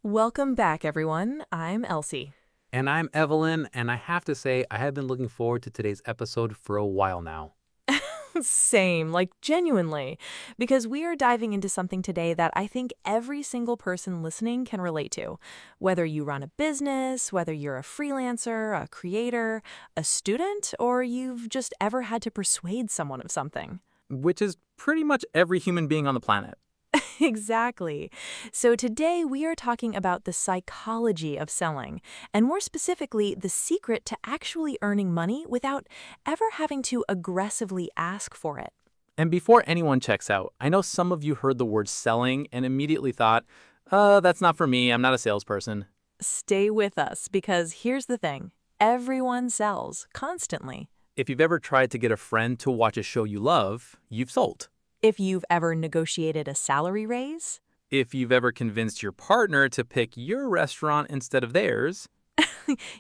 Welcome back, everyone. I'm Elsie. And I'm Evelyn, and I have to say, I have been looking forward to today's episode for a while now. Same, like genuinely, because we are diving into something today that I think every single person listening can relate to. Whether you run a business, whether you're a freelancer, a creator, a student, or you've just ever had to persuade someone of something. Which is pretty much every human being on the planet. Exactly. So today we are talking about the psychology of selling, and more specifically, the secret to actually earning money without ever having to aggressively ask for it. And before anyone checks out, I know some of you heard the word selling and immediately thought, that's not for me, I'm not a salesperson. Stay with us because here's the thing. Everyone sells constantly. If you've ever tried to get a friend to watch a show you love, you've sold. If you've ever negotiated a salary raise, If you've ever convinced your partner to pick your restaurant instead of theirs,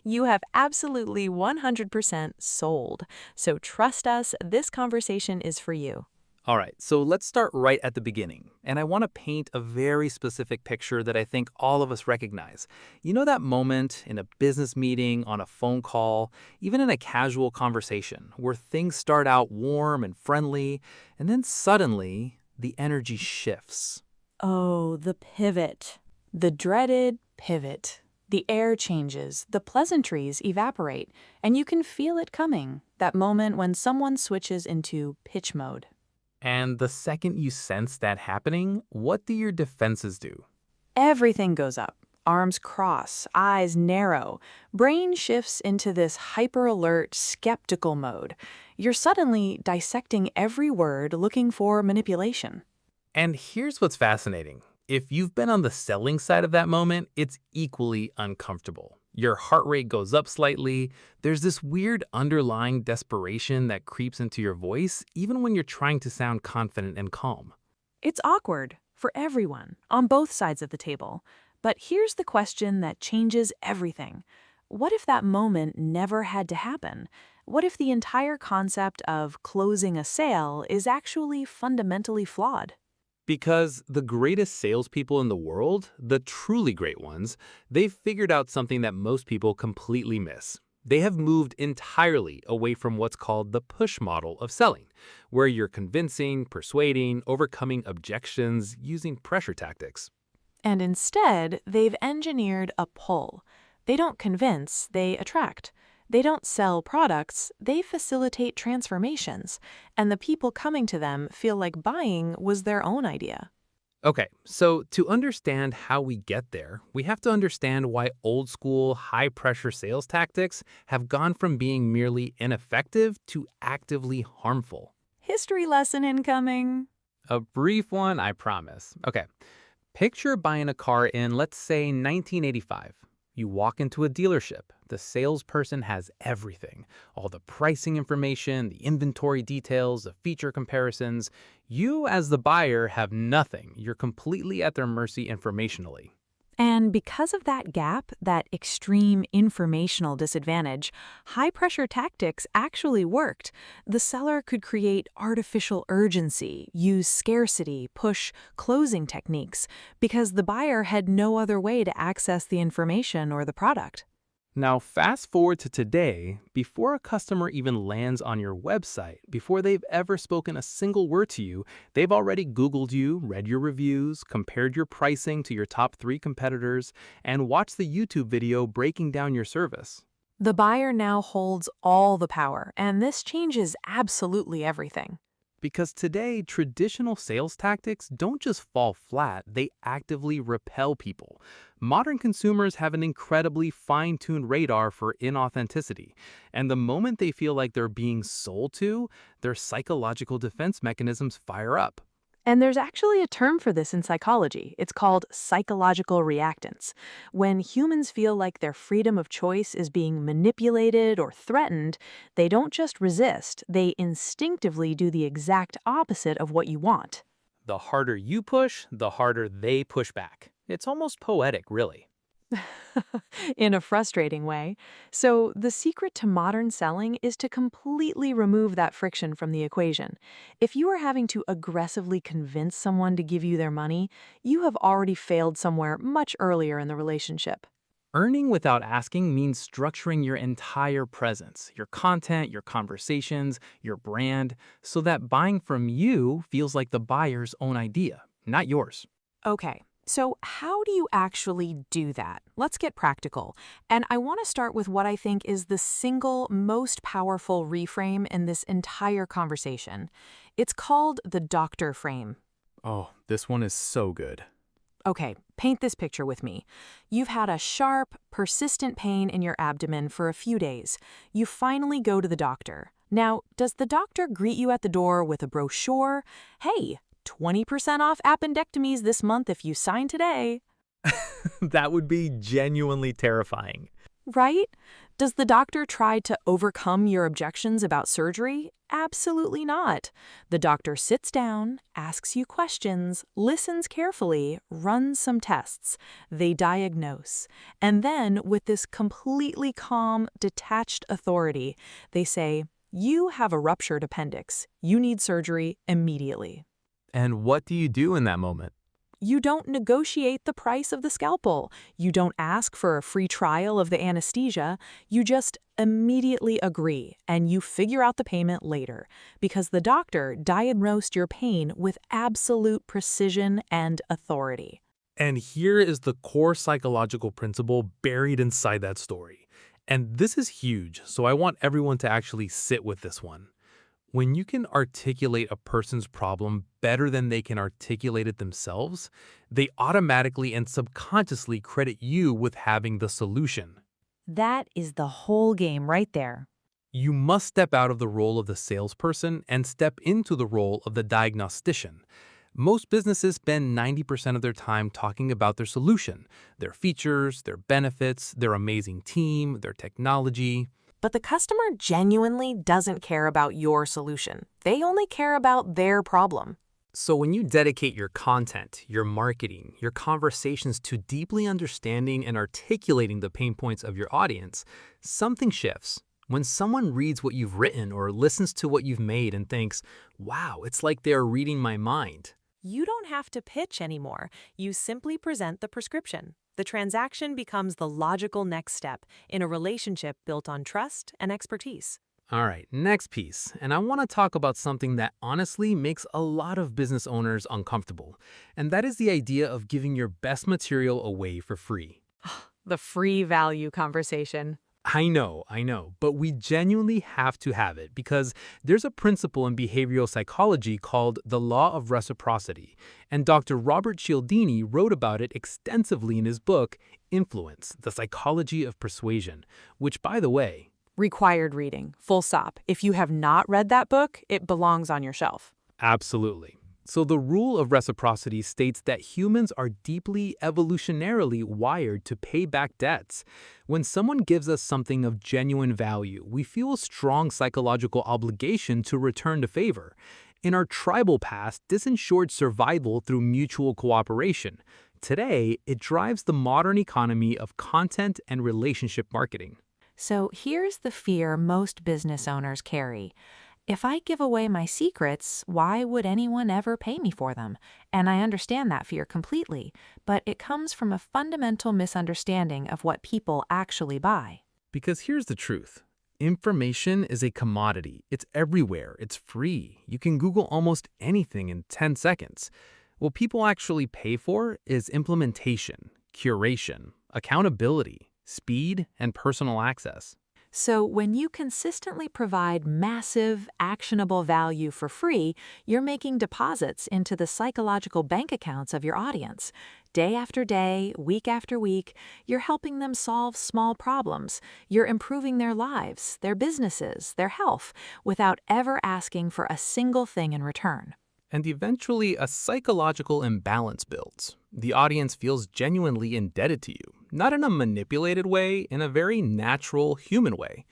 you have absolutely 100% sold. So trust us, this conversation is for you. all right, so let's start right at the beginning. And I want to paint a very specific picture that I think all of us recognize. You know that moment in a business meeting, on a phone call, even in a casual conversation, where things start out warm and friendly, and then suddenly the energy shifts. Oh, the pivot. The dreaded pivot. The air changes, the pleasantries evaporate, and you can feel it coming. That moment when someone switches into pitch mode. And the second you sense that happening, what do your defenses do? Everything goes up. Arms cross, eyes narrow. Brain shifts into this hyper-alert, skeptical mode. You're suddenly dissecting every word, looking for manipulation. And here's what's fascinating. If you've been on the selling side of that moment, it's equally uncomfortable. Your heart rate goes up slightly. There's this weird underlying desperation that creeps into your voice, even when you're trying to sound confident and calm. It's awkward for everyone, on both sides of the table. But here's the question that changes everything. What if that moment never had to happen? What if the entire concept of closing a sale is actually fundamentally flawed? Because the greatest salespeople in the world, the truly great ones, they've figured out something that most people completely miss. They have moved entirely away from what's called the push model of selling, where you're convincing, persuading, overcoming objections using pressure tactics. And instead, they've engineered a pull. They don't convince, they attract. They don't sell products, they facilitate transformations. And the people coming to them feel like buying was their own idea. Okay, so to understand how we get there, we have to understand why old school, high pressure sales tactics have gone from being merely ineffective to actively harmful. History lesson incoming. A brief one, I promise. Okay, picture buying a car in, let's say, 1985. You walk into a dealership. The salesperson has everything, all the pricing information, the inventory details, the feature comparisons. You, as the buyer, have nothing. You're completely at their mercy informationally. And because of that gap, that extreme informational disadvantage, high-pressure tactics actually worked. The seller could create artificial urgency, use scarcity, push closing techniques, because the buyer had no other way to access the information or the product. Now, fast forward to today, before a customer even lands on your website, before they've ever spoken a single word to you, they've already Googled you, read your reviews, compared your pricing to your top 3 competitors, and watched the YouTube video breaking down your service. The buyer now holds all the power, and this changes absolutely everything. Because today, traditional sales tactics don't just fall flat, they actively repel people. Modern consumers have an incredibly fine-tuned radar for inauthenticity, and the moment they feel like they're being sold to, their psychological defense mechanisms fire up. And there's actually a term for this in psychology. It's called psychological reactance. When humans feel like their freedom of choice is being manipulated or threatened, they don't just resist, they instinctively do the exact opposite of what you want. The harder you push, the harder they push back. It's almost poetic, really. In a frustrating way. So, the secret to modern selling is to completely remove that friction from the equation. If you are having to aggressively convince someone to give you their money, you have already failed somewhere much earlier in the relationship. Earning without asking means structuring your entire presence, your content, your conversations, your brand, so that buying from you feels like the buyer's own idea, not yours. Okay, so how do you actually do that? Let's get practical. And I want to start with what I think is the single most powerful reframe in this entire conversation. It's called the doctor frame. Oh, this one is so good. Okay, paint this picture with me. You've had a sharp, persistent pain in your abdomen for a few days. You finally go to the doctor. Now, does the doctor greet you at the door with a brochure? Hey, 20% off appendectomies this month if you sign today. That would be genuinely terrifying. Right? Does the doctor try to overcome your objections about surgery? Absolutely not. The doctor sits down, asks you questions, listens carefully, runs some tests. They diagnose. And then, with this completely calm, detached authority, they say, "You have a ruptured appendix. You need surgery immediately." And what do you do in that moment? You don't negotiate the price of the scalpel. You don't ask for a free trial of the anesthesia. You just immediately agree, and you figure out the payment later, because the doctor diagnosed your pain with absolute precision and authority. And here is the core psychological principle buried inside that story. And this is huge, so I want everyone to actually sit with this one. When you can articulate a person's problem better than they can articulate it themselves, they automatically and subconsciously credit you with having the solution. That is the whole game right there. You must step out of the role of the salesperson and step into the role of the diagnostician. Most businesses spend 90% of their time talking about their solution, their features, their benefits, their amazing team, their technology. But the customer genuinely doesn't care about your solution. They only care about their problem. So when you dedicate your content, your marketing, your conversations to deeply understanding and articulating the pain points of your audience, something shifts. When someone reads what you've written or listens to what you've made and thinks, wow, it's like they're reading my mind. You don't have to pitch anymore. You simply present the prescription. The transaction becomes the logical next step in a relationship built on trust and expertise. All right, next piece. And I want to talk about something that honestly makes a lot of business owners uncomfortable. And that is the idea of giving your best material away for free. The free value conversation. I know, but we genuinely have to have it because there's a principle in behavioral psychology called the law of reciprocity, and Dr. Robert Cialdini wrote about it extensively in his book, Influence, The Psychology of Persuasion, which, by the way, Required reading, full stop. If you have not read that book, it belongs on your shelf. absolutely. So the rule of reciprocity states that humans are deeply evolutionarily wired to pay back debts. When someone gives us something of genuine value, we feel a strong psychological obligation to return the favor. In our tribal past, this ensured survival through mutual cooperation. Today, it drives the modern economy of content and relationship marketing. So here's the fear most business owners carry. If I give away my secrets, why would anyone ever pay me for them? And I understand that fear completely, but it comes from a fundamental misunderstanding of what people actually buy. Because here's the truth. Information is a commodity. It's everywhere. It's free. You can Google almost anything in 10 seconds. What people actually pay for is implementation, curation, accountability, speed, and personal access. So when you consistently provide massive, actionable value for free, you're making deposits into the psychological bank accounts of your audience. Day after day, week after week, you're helping them solve small problems. You're improving their lives, their businesses, their health, without ever asking for a single thing in return. And eventually, a psychological imbalance builds. The audience feels genuinely indebted to you, not in a manipulated way, in a very natural, human way.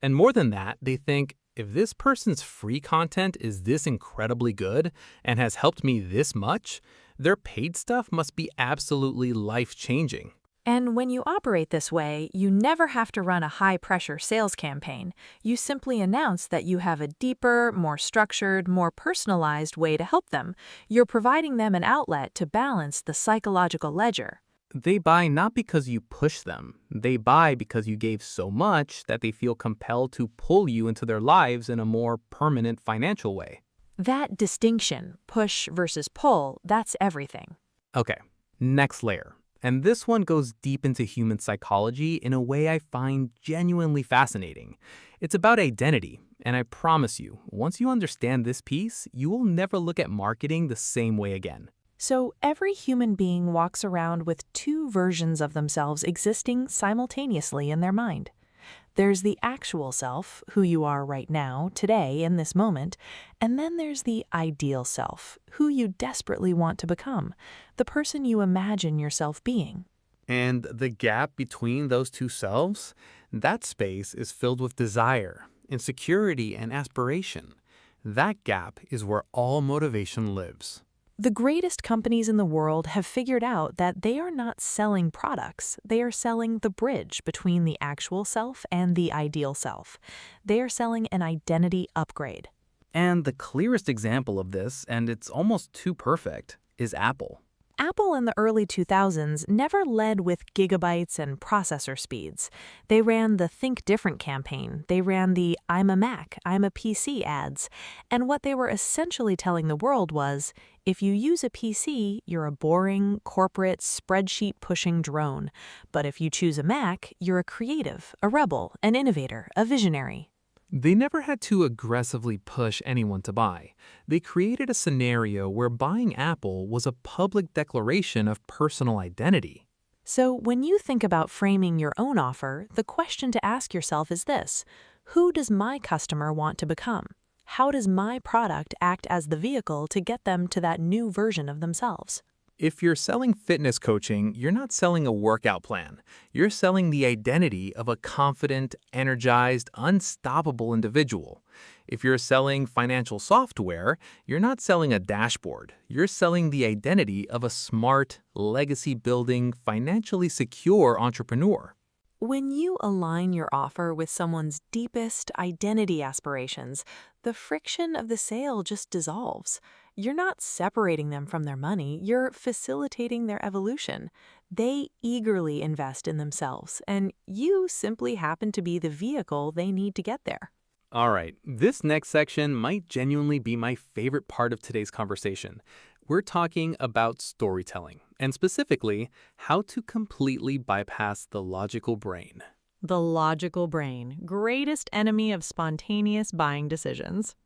And more than that, they think, if this person's free content is this incredibly good and has helped me this much, their paid stuff must be absolutely life-changing. And when you operate this way, you never have to run a high-pressure sales campaign. You simply announce that you have a deeper, more structured, more personalized way to help them. You're providing them an outlet to balance the psychological ledger. They buy not because you push them. They buy because you gave so much that they feel compelled to pull you into their lives in a more permanent financial way. That distinction, push versus pull, that's everything. Okay, next layer. And this one goes deep into human psychology in a way I find genuinely fascinating. It's about identity, and I promise you, once you understand this piece, you will never look at marketing the same way again. So every human being walks around with two versions of themselves existing simultaneously in their mind. There's the actual self, who you are right now, today, in this moment, and then there's the ideal self, who you desperately want to become, the person you imagine yourself being. And the gap between those two selves, that space is filled with desire, insecurity, and aspiration. That gap is where all motivation lives. The greatest companies in the world have figured out that they are not selling products, they are selling the bridge between the actual self and the ideal self. They are selling an identity upgrade. And the clearest example of this, and it's almost too perfect, is Apple. Apple in the early 2000s never led with gigabytes and processor speeds. They ran the Think Different campaign. They ran the I'm a Mac, I'm a PC ads. And what they were essentially telling the world was, if you use a PC, you're a boring, corporate, spreadsheet-pushing drone. But if you choose a Mac, you're a creative, a rebel, an innovator, a visionary. They never had to aggressively push anyone to buy. They created a scenario where buying Apple was a public declaration of personal identity. So when you think about framing your own offer, the question to ask yourself is this: who does my customer want to become? How does my product act as the vehicle to get them to that new version of themselves? If you're selling fitness coaching, you're not selling a workout plan. You're selling the identity of a confident, energized, unstoppable individual. If you're selling financial software, you're not selling a dashboard. You're selling the identity of a smart, legacy-building, financially secure entrepreneur. When you align your offer with someone's deepest identity aspirations, the friction of the sale just dissolves. You're not separating them from their money, you're facilitating their evolution. They eagerly invest in themselves, and you simply happen to be the vehicle they need to get there. All right, this next section might genuinely be my favorite part of today's conversation. We're talking about storytelling, and specifically, how to completely bypass the logical brain. The logical brain, greatest enemy of spontaneous buying decisions.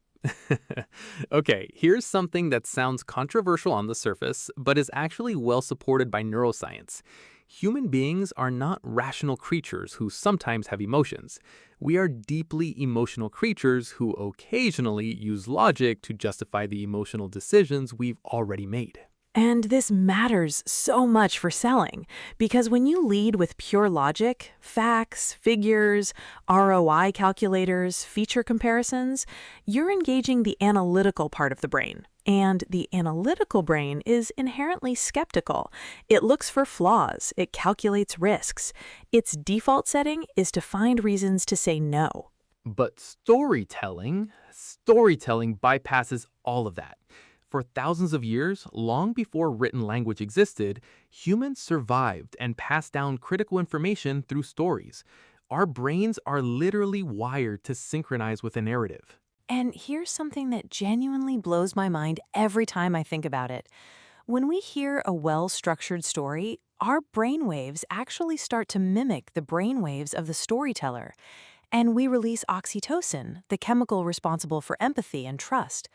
Okay, here's something that sounds controversial on the surface, but is actually well supported by neuroscience. Human beings are not rational creatures who sometimes have emotions. We are deeply emotional creatures who occasionally use logic to justify the emotional decisions we've already made. And this matters so much for selling, because when you lead with pure logic, facts, figures, ROI calculators, feature comparisons, you're engaging the analytical part of the brain. And the analytical brain is inherently skeptical. It looks for flaws, it calculates risks. Its default setting is to find reasons to say no. But storytelling bypasses all of that. For thousands of years, long before written language existed, humans survived and passed down critical information through stories. Our brains are literally wired to synchronize with a narrative. And here's something that genuinely blows my mind every time I think about it. When we hear a well-structured story, our brainwaves actually start to mimic the brainwaves of the storyteller. And we release oxytocin, the chemical responsible for empathy and trust.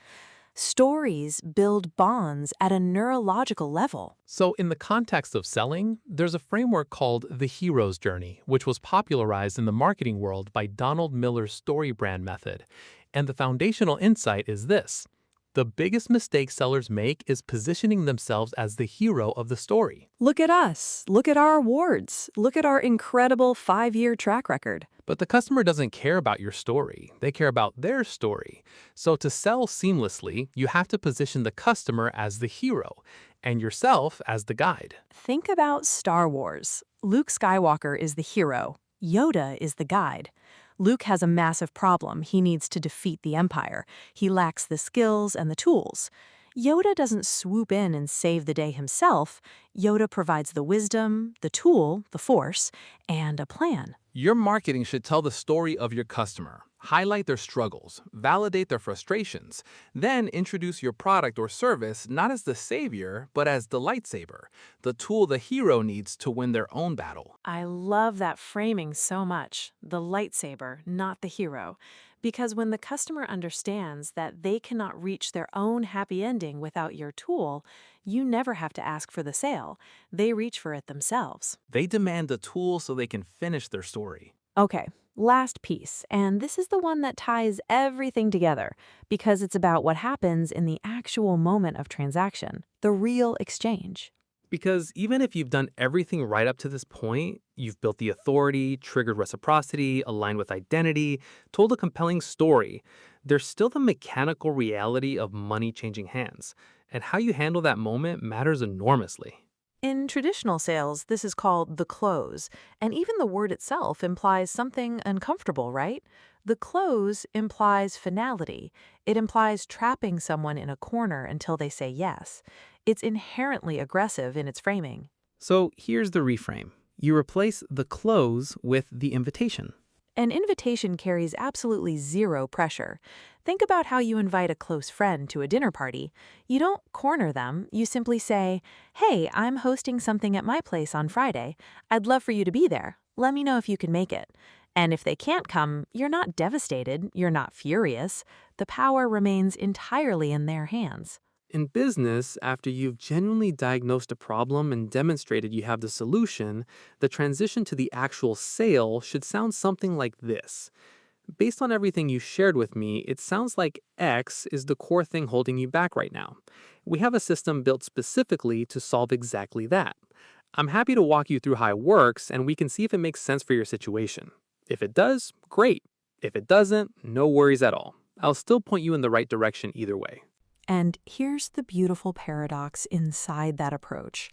Stories build bonds at a neurological level. So in the context of selling, there's a framework called the hero's journey, which was popularized in the marketing world by Donald Miller's story brand method. And the foundational insight is this: the biggest mistake sellers make is positioning themselves as the hero of the story. Look at us. Look at our awards. Look at our incredible 5-year track record. But the customer doesn't care about your story. They care about their story. So to sell seamlessly, you have to position the customer as the hero. and yourself as the guide. Think about Star Wars. Luke Skywalker is the hero. Yoda is the guide. Luke has a massive problem. He needs to defeat the Empire. He lacks the skills and the tools. Yoda doesn't swoop in and save the day himself. Yoda provides the wisdom, the tool, the force, and a plan. Your marketing should tell the story of your customer, highlight their struggles, validate their frustrations, then introduce your product or service not as the savior, but as the lightsaber, the tool the hero needs to win their own battle. I love that framing so much. The lightsaber, not the hero. Because when the customer understands that they cannot reach their own happy ending without your tool, you never have to ask for the sale. They reach for it themselves. They demand the tool so they can finish their story. Okay, last piece, and this is the one that ties everything together because it's about what happens in the actual moment of transaction, the real exchange. Because even if you've done everything right up to this point, you've built the authority, triggered reciprocity, aligned with identity, told a compelling story, there's still the mechanical reality of money changing hands. And how you handle that moment matters enormously. In traditional sales, this is called the close, and even the word itself implies something uncomfortable, right? The close implies finality. It implies trapping someone in a corner until they say yes. It's inherently aggressive in its framing. So here's the reframe. You replace the close with the invitation. An invitation carries absolutely zero pressure. Think about how you invite a close friend to a dinner party. You don't corner them. You simply say, "Hey, I'm hosting something at my place on Friday. I'd love for you to be there. Let me know if you can make it." And if they can't come, you're not devastated. You're not furious. The power remains entirely in their hands. In business, after you've genuinely diagnosed a problem and demonstrated you have the solution, the transition to the actual sale should sound something like this. Based on everything you shared with me, it sounds like X is the core thing holding you back right now. We have a system built specifically to solve exactly that. I'm happy to walk you through how it works, and we can see if it makes sense for your situation. If it does, great. If it doesn't, no worries at all. I'll still point you in the right direction either way. And here's the beautiful paradox inside that approach.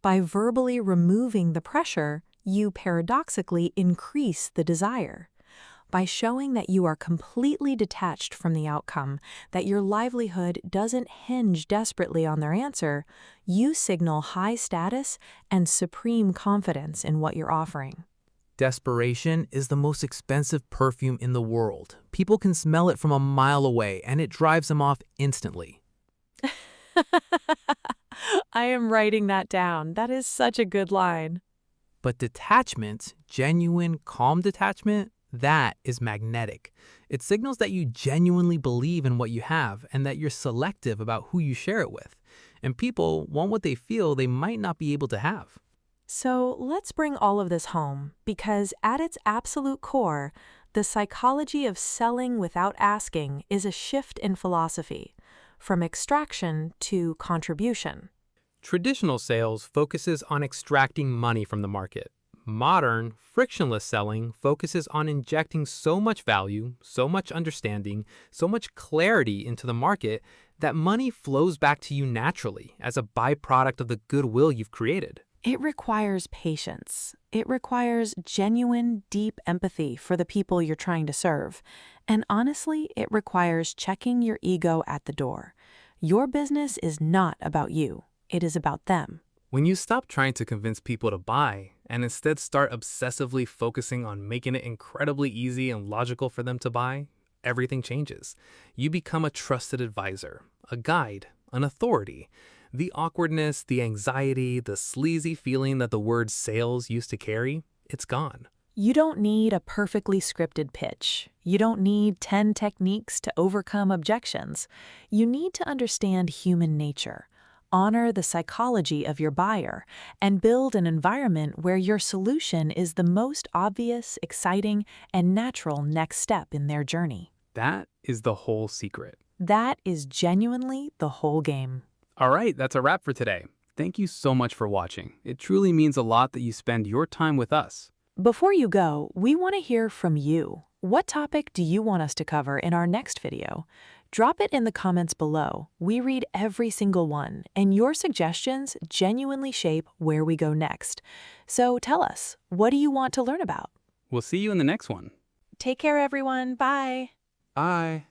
By verbally removing the pressure, you paradoxically increase the desire. By showing that you are completely detached from the outcome, that your livelihood doesn't hinge desperately on their answer, you signal high status and supreme confidence in what you're offering. Desperation is the most expensive perfume in the world. People can smell it from a mile away, and it drives them off instantly. I am writing that down. That is such a good line. But detachment, genuine, calm detachment, that is magnetic. It signals that you genuinely believe in what you have and that you're selective about who you share it with. And people want what they feel they might not be able to have. So let's bring all of this home, because at its absolute core, the psychology of selling without asking is a shift in philosophy, from extraction to contribution. Traditional sales focuses on extracting money from the market. Modern, frictionless selling focuses on injecting so much value, so much understanding, so much clarity into the market that money flows back to you naturally as a byproduct of the goodwill you've created. It requires patience. It requires genuine, deep empathy for the people you're trying to serve. And honestly, it requires checking your ego at the door. Your business is not about you. It is about them. When you stop trying to convince people to buy and instead start obsessively focusing on making it incredibly easy and logical for them to buy, everything changes. You become a trusted advisor, a guide, an authority. The awkwardness, the anxiety, the sleazy feeling that the word sales used to carry, it's gone. You don't need a perfectly scripted pitch. You don't need 10 techniques to overcome objections. You need to understand human nature, honor the psychology of your buyer, and build an environment where your solution is the most obvious, exciting, and natural next step in their journey. That is the whole secret. That is genuinely the whole game. All right, that's a wrap for today. Thank you so much for watching. It truly means a lot that you spend your time with us. Before you go, we want to hear from you. What topic do you want us to cover in our next video? Drop it in the comments below. We read every single one, and your suggestions genuinely shape where we go next. So tell us, what do you want to learn about? We'll see you in the next one. Take care, everyone. Bye. Bye.